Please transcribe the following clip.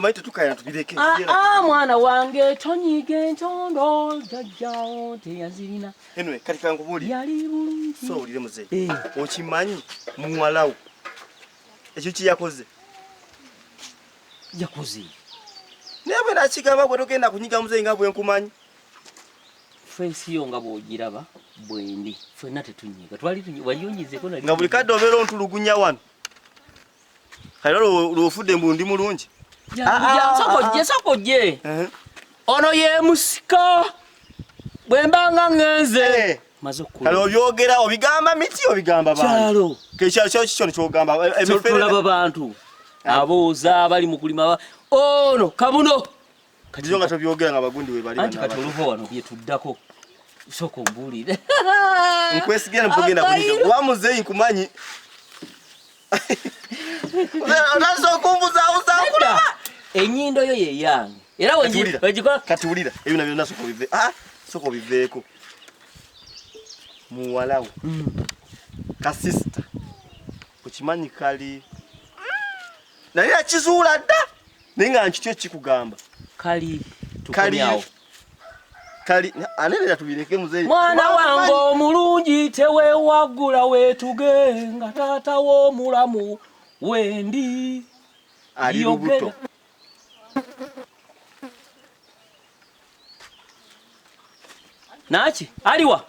Maite tukaya tubireke. Mwana wange tonyiga entondo Zajajja teyanzirina. Anyway, katika nkubuli. Yali bulungi. So ulire muze. Okimanyi muwalawo. Ekyo kiyakoze. Yakoze. Nebe nakigamba gwe togenda kunyiga muze nga bwe nkumanyi. Face yo nga bwogiraba bwendi. Fena tetunyiga. Twali wayonyizeko nali. Nga buli kadde obeera ontulugunya wano. Kayiro lwofudde mbundi mulungi. Sokojje. Ono ye musika. Bwembanga ngenze. Mazokulu. Kalo byogera obigamba miti obigamba bantu. Kyalo. Kekyalo kyo kyogamba tulaba bantu. Abooza bali mu kulima. Ono kabuno. Katizo nga tobyogera nga bagundi we bali. Anti katuluvo wano byetuddako. Soko mbulire. Nkwesigera mpogenda kunika. Wamuzeyi nkumanyi. Onazo kumbuza usakula. Enyindo yo ye yange. Era wejikola katulira. Eyo nabyo nasoko bive. Soko biveeko. Muwalawo. Ka sister. Kuchimanyi kali. Nali akizuula dda. Ninga nkityo kikugamba. Kali tukomyawo. Kali anene tubireke muzeyi. Mwana wange omulungi tewewagula wetugenga tata wo mulamu wendi. Ali lubuto. Nachi aliwa.